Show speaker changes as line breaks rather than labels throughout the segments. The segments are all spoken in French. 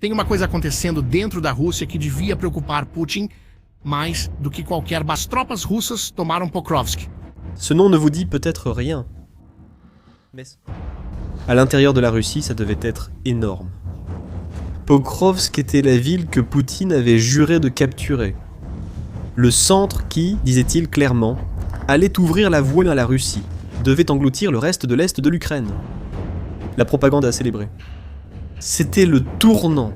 Tem uma coisa acontecendo dentro da Rússia que devia preocupar Putin mais do que qualquer. As tropas russas tomaram Pokrovsk.
Ce nom ne vous dit peut-être rien. Mais à l'intérieur de la Russie, ça devait être énorme. Pokrovsk était la ville que Poutine avait juré de capturer. Le centre qui, disait-il clairement, allait ouvrir la voie à la Russie, devait engloutir le reste de l'Est de l'Ukraine. La propagande a célébré. C'était le tournant.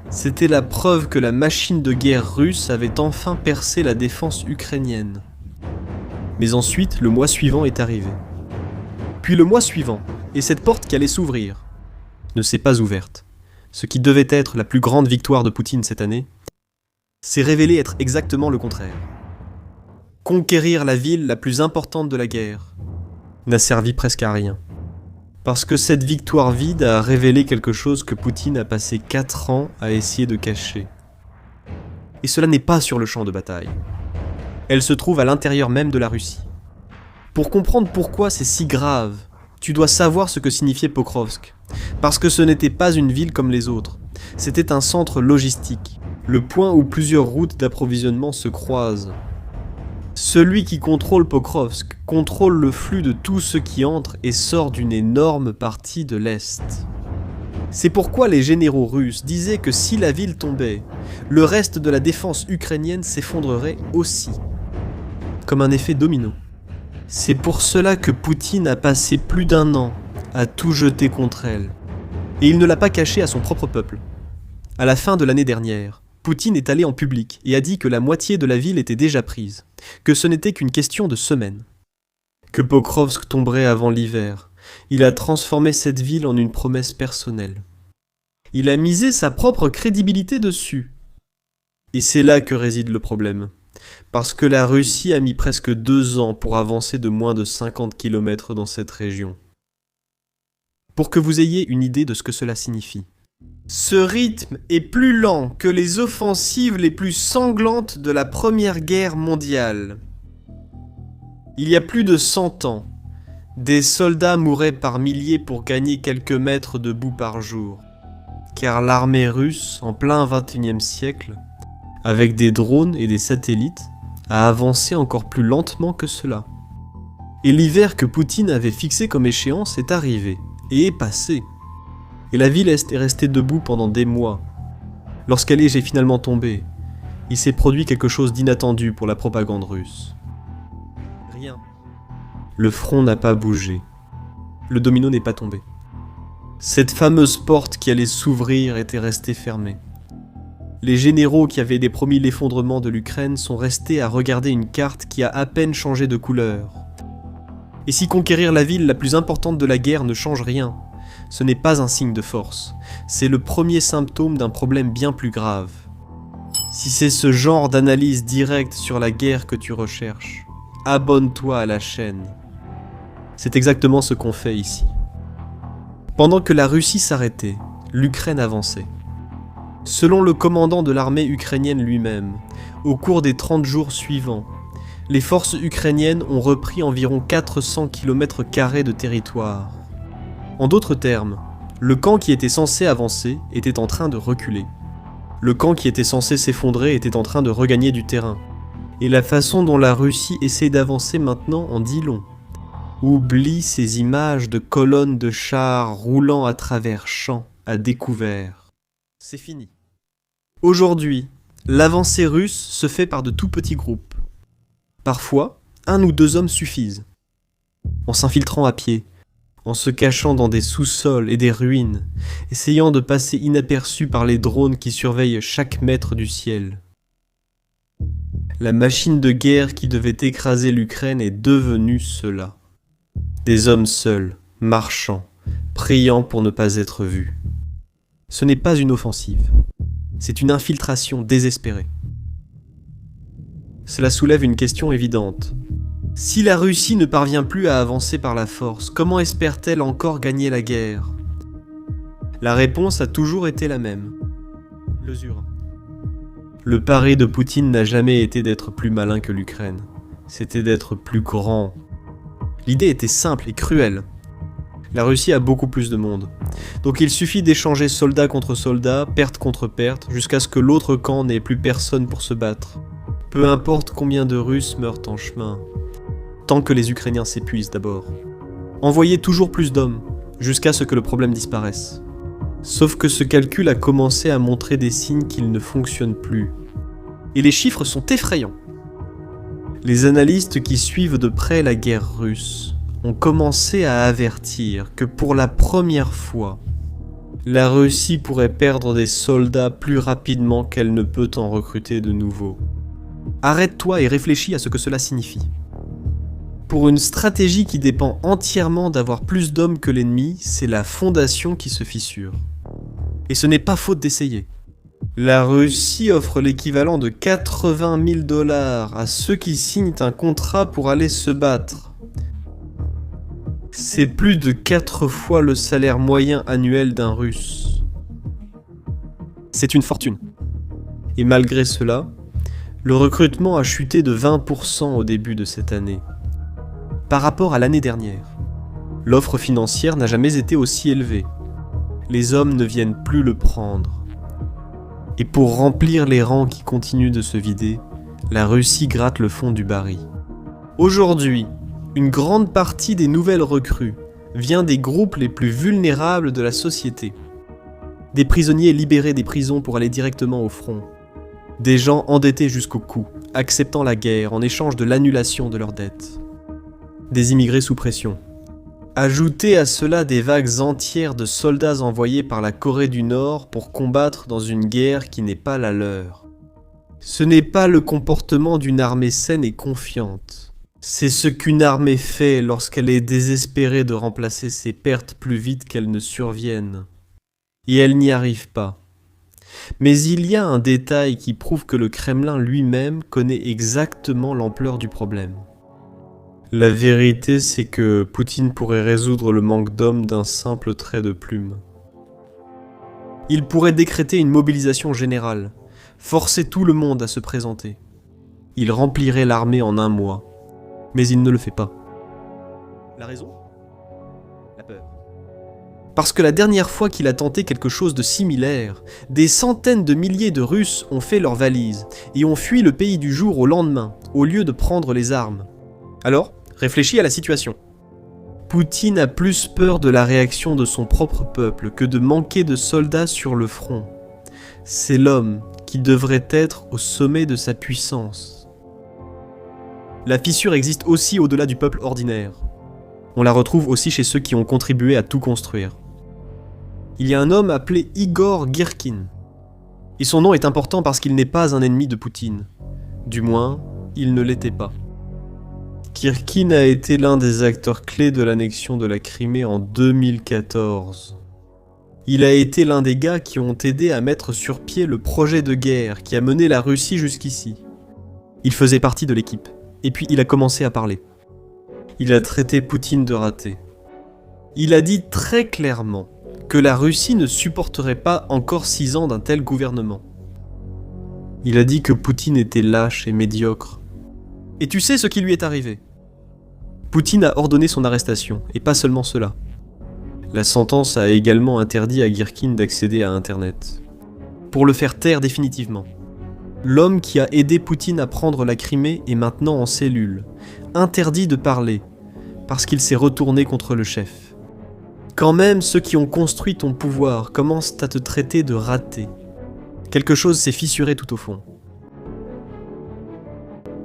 C'était la preuve que la machine de guerre russe avait enfin percé la défense ukrainienne. Mais ensuite, le mois suivant est arrivé. Puis le mois suivant, et cette porte qui allait s'ouvrir, ne s'est pas ouverte. Ce qui devait être la plus grande victoire de Poutine cette année, s'est révélé être exactement le contraire. Conquérir la ville la plus importante de la guerre n'a servi presque à rien. Parce que cette victoire vide a révélé quelque chose que Poutine a passé 4 ans à essayer de cacher. Et cela n'est pas sur le champ de bataille. Elle se trouve à l'intérieur même de la Russie. Pour comprendre pourquoi c'est si grave, tu dois savoir ce que signifiait Pokrovsk. Parce que ce n'était pas une ville comme les autres. C'était un centre logistique, le point où plusieurs routes d'approvisionnement se croisent. Celui qui contrôle Pokrovsk contrôle le flux de tout ce qui entre et sort d'une énorme partie de l'Est. C'est pourquoi les généraux russes disaient que si la ville tombait, le reste de la défense ukrainienne s'effondrerait aussi. Comme un effet domino. C'est pour cela que Poutine a passé plus d'1 an à tout jeter contre elle. Et il ne l'a pas caché à son propre peuple. À la fin de l'année dernière, Poutine est allé en public et a dit que la moitié de la ville était déjà prise, que ce n'était qu'une question de semaines. Que Pokrovsk tomberait avant l'hiver. Il a transformé cette ville en une promesse personnelle. Il a misé sa propre crédibilité dessus. Et c'est là que réside le problème. Parce que la Russie a mis presque 2 ans pour avancer de moins de 50 km dans cette région. Pour que vous ayez une idée de ce que cela signifie. Ce rythme est plus lent que les offensives les plus sanglantes de la Première Guerre mondiale. Il y a plus de 100 ans, des soldats mouraient par milliers pour gagner quelques mètres de boue par jour. Car l'armée russe, en plein XXIe siècle, avec des drones et des satellites, a avancé encore plus lentement que cela. Et l'hiver que Poutine avait fixé comme échéance est arrivé, et est passé. Et la ville est restée debout pendant des mois. Lorsqu'elle est finalement tombée, il s'est produit quelque chose d'inattendu pour la propagande russe. Rien. Le front n'a pas bougé. Le domino n'est pas tombé. Cette fameuse porte qui allait s'ouvrir était restée fermée. Les généraux qui avaient promis l'effondrement de l'Ukraine sont restés à regarder une carte qui a à peine changé de couleur. Et si conquérir la ville la plus importante de la guerre ne change rien, ce n'est pas un signe de force, c'est le premier symptôme d'un problème bien plus grave. Si c'est ce genre d'analyse directe sur la guerre que tu recherches, abonne-toi à la chaîne. C'est exactement ce qu'on fait ici. Pendant que la Russie s'arrêtait, l'Ukraine avançait. Selon le commandant de l'armée ukrainienne lui-même, au cours des 30 jours suivants, les forces ukrainiennes ont repris environ 400 km² de territoire. En d'autres termes, le camp qui était censé avancer était en train de reculer. Le camp qui était censé s'effondrer était en train de regagner du terrain. Et la façon dont la Russie essaie d'avancer maintenant en dit long. Oublie ces images de colonnes de chars roulant à travers champs à découvert. C'est fini. Aujourd'hui, l'avancée russe se fait par de tout petits groupes. Parfois, 1 ou 2 hommes suffisent. En s'infiltrant à pied, en se cachant dans des sous-sols et des ruines, essayant de passer inaperçus par les drones qui surveillent chaque mètre du ciel. La machine de guerre qui devait écraser l'Ukraine est devenue cela. Des hommes seuls, marchant, priant pour ne pas être vus. Ce n'est pas une offensive, c'est une infiltration désespérée. Cela soulève une question évidente. Si la Russie ne parvient plus à avancer par la force, comment espère-t-elle encore gagner la guerre? La réponse a toujours été la même. L'usure. Le pari de Poutine n'a jamais été d'être plus malin que l'Ukraine. C'était d'être plus grand. L'idée était simple et cruelle. La Russie a beaucoup plus de monde. Donc il suffit d'échanger soldat contre soldat, perte contre perte, jusqu'à ce que l'autre camp n'ait plus personne pour se battre. Peu importe combien de Russes meurent en chemin. Tant que les Ukrainiens s'épuisent d'abord. Envoyez toujours plus d'hommes, jusqu'à ce que le problème disparaisse. Sauf que ce calcul a commencé à montrer des signes qu'il ne fonctionne plus. Et les chiffres sont effrayants. Les analystes qui suivent de près la guerre russe ont commencé à avertir que pour la première fois, la Russie pourrait perdre des soldats plus rapidement qu'elle ne peut en recruter de nouveaux. Arrête-toi et réfléchis à ce que cela signifie. Pour une stratégie qui dépend entièrement d'avoir plus d'hommes que l'ennemi, c'est la fondation qui se fissure. Et ce n'est pas faute d'essayer. La Russie offre l'équivalent de 80 000 $ à ceux qui signent un contrat pour aller se battre. C'est plus de 4 fois le salaire moyen annuel d'un Russe. C'est une fortune. Et malgré cela, le recrutement a chuté de 20% au début de cette année, par rapport à l'année dernière. L'offre financière n'a jamais été aussi élevée. Les hommes ne viennent plus le prendre. Et pour remplir les rangs qui continuent de se vider, la Russie gratte le fond du baril. Aujourd'hui, une grande partie des nouvelles recrues vient des groupes les plus vulnérables de la société. Des prisonniers libérés des prisons pour aller directement au front. Des gens endettés jusqu'au cou, acceptant la guerre en échange de l'annulation de leurs dettes. Des immigrés sous pression. Ajoutez à cela des vagues entières de soldats envoyés par la Corée du Nord pour combattre dans une guerre qui n'est pas la leur. Ce n'est pas le comportement d'une armée saine et confiante. C'est ce qu'une armée fait lorsqu'elle est désespérée de remplacer ses pertes plus vite qu'elles ne surviennent. Et elle n'y arrive pas. Mais il y a un détail qui prouve que le Kremlin lui-même connaît exactement l'ampleur du problème. La vérité, c'est que Poutine pourrait résoudre le manque d'hommes d'un simple trait de plume. Il pourrait décréter une mobilisation générale, forcer tout le monde à se présenter. Il remplirait l'armée en un mois. Mais il ne le fait pas. La raison ? La peur. Parce que la dernière fois qu'il a tenté quelque chose de similaire, des centaines de milliers de Russes ont fait leurs valises et ont fui le pays du jour au lendemain, au lieu de prendre les armes. Alors, réfléchis à la situation. Poutine a plus peur de la réaction de son propre peuple que de manquer de soldats sur le front. C'est l'homme qui devrait être au sommet de sa puissance. La fissure existe aussi au-delà du peuple ordinaire. On la retrouve aussi chez ceux qui ont contribué à tout construire. Il y a un homme appelé Igor Girkin. Et son nom est important parce qu'il n'est pas un ennemi de Poutine. Du moins, il ne l'était pas. Girkin a été l'un des acteurs clés de l'annexion de la Crimée en 2014. Il a été l'un des gars qui ont aidé à mettre sur pied le projet de guerre qui a mené la Russie jusqu'ici. Il faisait partie de l'équipe. Et puis il a commencé à parler. Il a traité Poutine de raté. Il a dit très clairement que la Russie ne supporterait pas encore 6 ans d'un tel gouvernement. Il a dit que Poutine était lâche et médiocre. Et tu sais ce qui lui est arrivé ? Poutine a ordonné son arrestation, et pas seulement cela. La sentence a également interdit à Girkin d'accéder à Internet. Pour le faire taire définitivement. L'homme qui a aidé Poutine à prendre la Crimée est maintenant en cellule, interdit de parler, parce qu'il s'est retourné contre le chef. Quand même, ceux qui ont construit ton pouvoir commencent à te traiter de raté. Quelque chose s'est fissuré tout au fond.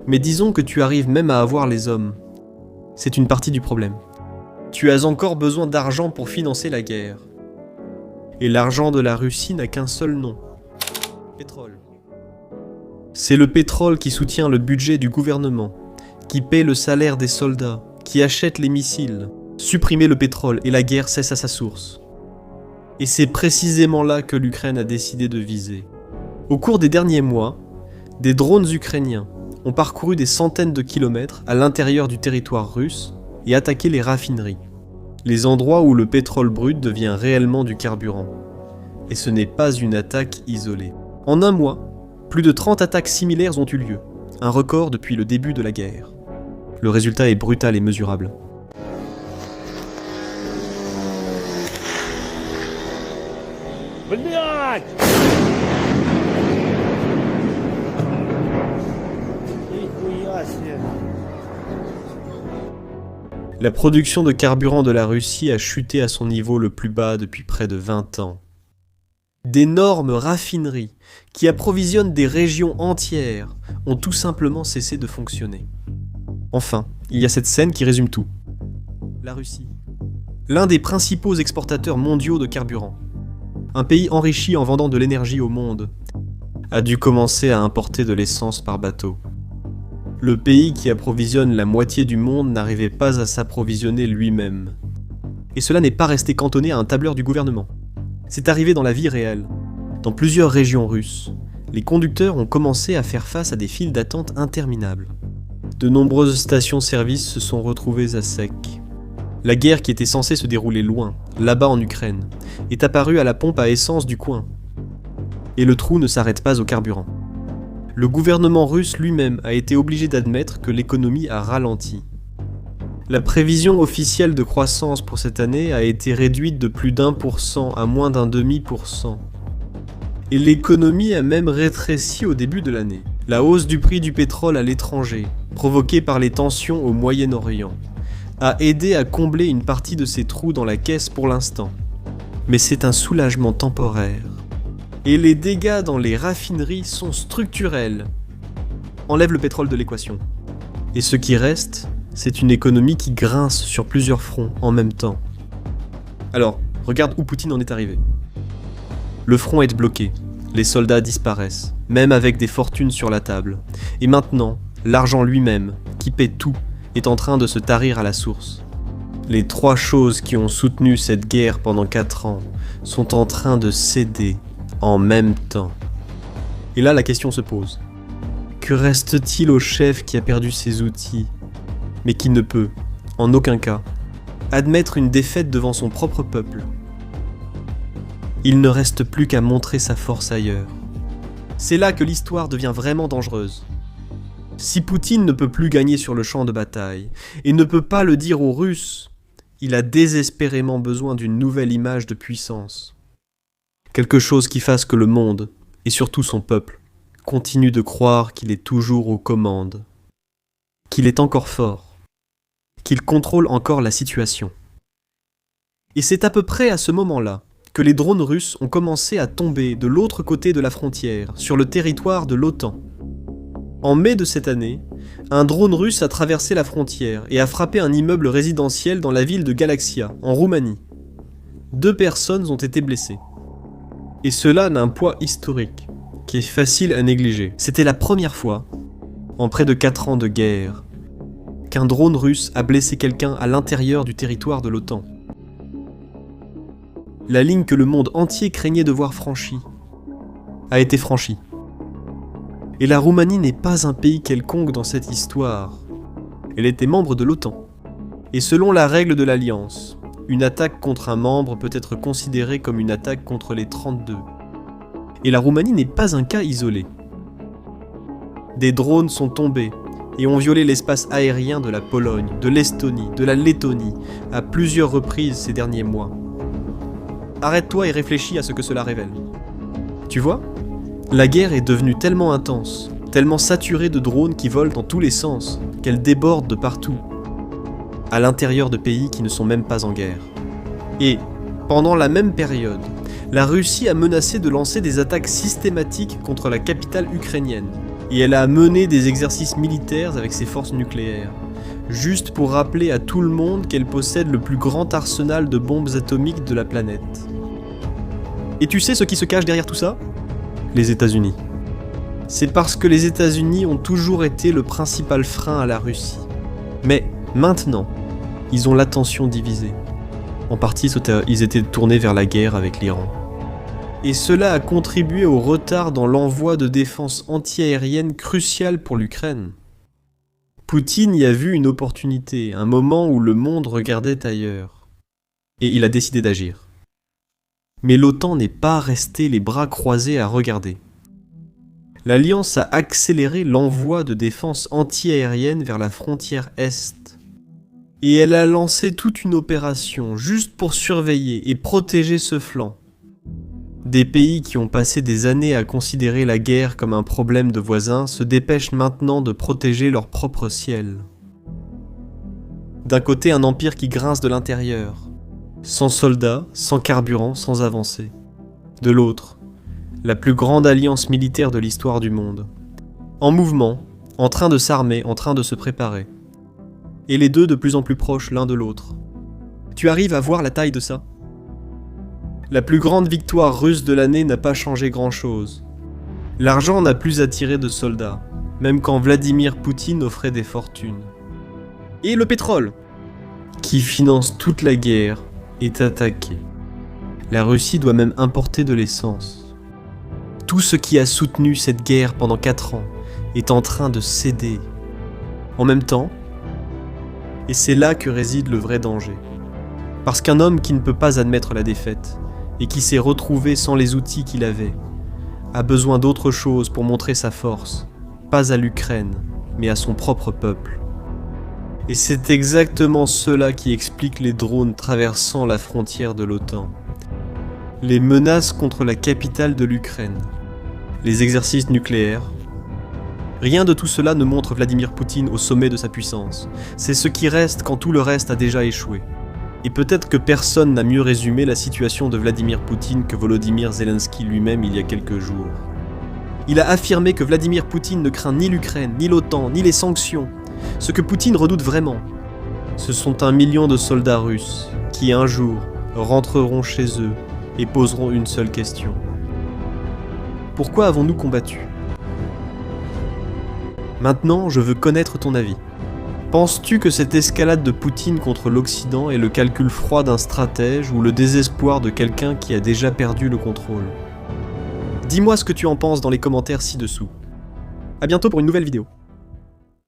Mais disons que tu arrives même à avoir les hommes. C'est une partie du problème. Tu as encore besoin d'argent pour financer la guerre. Et l'argent de la Russie n'a qu'un seul nom. Pétrole. C'est le pétrole qui soutient le budget du gouvernement, qui paie le salaire des soldats, qui achète les missiles. Supprimer le pétrole et la guerre cesse à sa source. Et c'est précisément là que l'Ukraine a décidé de viser. Au cours des derniers mois, des drones ukrainiens ont parcouru des centaines de kilomètres à l'intérieur du territoire russe et attaqué les raffineries, les endroits où le pétrole brut devient réellement du carburant. Et ce n'est pas une attaque isolée. En un mois, plus de 30 attaques similaires ont eu lieu, un record depuis le début de la guerre. Le résultat est brutal et mesurable.
Подбирать! Нихуя себе.
La production de carburant de la Russie a chuté à son niveau le plus bas depuis près de 20 ans. D'énormes raffineries, qui approvisionnent des régions entières, ont tout simplement cessé de fonctionner. Enfin, il y a cette scène qui résume tout. La Russie. L'un des principaux exportateurs mondiaux de carburant. Un pays enrichi en vendant de l'énergie au monde, a dû commencer à importer de l'essence par bateau. Le pays qui approvisionne la moitié du monde n'arrivait pas à s'approvisionner lui-même. Et cela n'est pas resté cantonné à un tableur du gouvernement. C'est arrivé dans la vie réelle. Dans plusieurs régions russes, les conducteurs ont commencé à faire face à des files d'attente interminables. De nombreuses stations-service se sont retrouvées à sec. La guerre qui était censée se dérouler loin, là-bas en Ukraine, est apparue à la pompe à essence du coin. Et le trou ne s'arrête pas au carburant. Le gouvernement russe lui-même a été obligé d'admettre que l'économie a ralenti. La prévision officielle de croissance pour cette année a été réduite de plus d'1% à moins d'0,5%. Et l'économie a même rétréci au début de l'année. La hausse du prix du pétrole à l'étranger, provoquée par les tensions au Moyen-Orient, a aidé à combler une partie de ces trous dans la caisse pour l'instant. Mais c'est un soulagement temporaire. Et les dégâts dans les raffineries sont structurels. Enlève le pétrole de l'équation. Et ce qui reste, c'est une économie qui grince sur plusieurs fronts en même temps. Alors, regarde où Poutine en est arrivé. Le front est bloqué, les soldats disparaissent, même avec des fortunes sur la table. Et maintenant, l'argent lui-même, qui paie tout, est en train de se tarir à la source. Les trois choses qui ont soutenu cette guerre pendant 4 ans sont en train de céder en même temps. Et là, la question se pose. Que reste-t-il au chef qui a perdu ses outils, mais qui ne peut, en aucun cas, admettre une défaite devant son propre peuple? Il ne reste plus qu'à montrer sa force ailleurs. C'est là que l'histoire devient vraiment dangereuse. Si Poutine ne peut plus gagner sur le champ de bataille, et ne peut pas le dire aux Russes, il a désespérément besoin d'une nouvelle image de puissance. Quelque chose qui fasse que le monde, et surtout son peuple, continue de croire qu'il est toujours aux commandes, qu'il est encore fort, qu'il contrôle encore la situation. Et c'est à peu près à ce moment-là que les drones russes ont commencé à tomber de l'autre côté de la frontière, sur le territoire de l'OTAN. En mai de cette année, un drone russe a traversé la frontière et a frappé un immeuble résidentiel dans la ville de Galaxia, en Roumanie. 2 personnes ont été blessées. Et cela n'a un poids historique, qui est facile à négliger. C'était la première fois, en près de 4 ans de guerre, qu'un drone russe a blessé quelqu'un à l'intérieur du territoire de l'OTAN. La ligne que le monde entier craignait de voir franchie a été franchie. Et la Roumanie n'est pas un pays quelconque dans cette histoire. Elle était membre de l'OTAN. Et selon la règle de l'Alliance, une attaque contre un membre peut être considérée comme une attaque contre les 32. Et la Roumanie n'est pas un cas isolé. Des drones sont tombés et ont violé l'espace aérien de la Pologne, de l'Estonie, de la Lettonie, à plusieurs reprises ces derniers mois. Arrête-toi et réfléchis à ce que cela révèle. Tu vois ? La guerre est devenue tellement intense, tellement saturée de drones qui volent dans tous les sens, qu'elle déborde de partout, à l'intérieur de pays qui ne sont même pas en guerre. Et, pendant la même période, la Russie a menacé de lancer des attaques systématiques contre la capitale ukrainienne, et elle a mené des exercices militaires avec ses forces nucléaires, juste pour rappeler à tout le monde qu'elle possède le plus grand arsenal de bombes atomiques de la planète. Et tu sais ce qui se cache derrière tout ça ? Les États-Unis. C'est parce que les États-Unis ont toujours été le principal frein à la Russie. Mais maintenant, ils ont l'attention divisée. En partie, ils étaient tournés vers la guerre avec l'Iran. Et cela a contribué au retard dans l'envoi de défense antiaérienne cruciale pour l'Ukraine. Poutine y a vu une opportunité, un moment où le monde regardait ailleurs. Et il a décidé d'agir. Mais l'OTAN n'est pas resté les bras croisés à regarder. L'Alliance a accéléré l'envoi de défense anti-aérienne vers la frontière Est. Et elle a lancé toute une opération juste pour surveiller et protéger ce flanc. Des pays qui ont passé des années à considérer la guerre comme un problème de voisins se dépêchent maintenant de protéger leur propre ciel. D'un côté, un empire qui grince de l'intérieur, sans soldats, sans carburant, sans avancée. De l'autre, la plus grande alliance militaire de l'histoire du monde. En mouvement, en train de s'armer, en train de se préparer. Et les deux de plus en plus proches l'un de l'autre. Tu arrives à voir la taille de ça ? La plus grande victoire russe de l'année n'a pas changé grand-chose. L'argent n'a plus attiré de soldats, même quand Vladimir Poutine offrait des fortunes. Et le pétrole, qui finance toute la guerre, est attaqué. La Russie doit même importer de l'essence. Tout ce qui a soutenu cette guerre pendant 4 ans est en train de céder. En même temps, et c'est là que réside le vrai danger. Parce qu'un homme qui ne peut pas admettre la défaite, et qui s'est retrouvé sans les outils qu'il avait, a besoin d'autre chose pour montrer sa force, pas à l'Ukraine, mais à son propre peuple. Et c'est exactement cela qui explique les drones traversant la frontière de l'OTAN. Les menaces contre la capitale de l'Ukraine, les exercices nucléaires. Rien de tout cela ne montre Vladimir Poutine au sommet de sa puissance. C'est ce qui reste quand tout le reste a déjà échoué. Et peut-être que personne n'a mieux résumé la situation de Vladimir Poutine que Volodymyr Zelensky lui-même il y a quelques jours. Il a affirmé que Vladimir Poutine ne craint ni l'Ukraine, ni l'OTAN, ni les sanctions. Ce que Poutine redoute vraiment, ce sont 1 million de soldats russes qui un jour rentreront chez eux et poseront une seule question. Pourquoi avons-nous combattu ? Maintenant, je veux connaître ton avis. Penses-tu que cette escalade de Poutine contre l'Occident est le calcul froid d'un stratège ou le désespoir de quelqu'un qui a déjà perdu le contrôle ? Dis-moi ce que tu en penses dans les commentaires ci-dessous. A bientôt pour une nouvelle vidéo.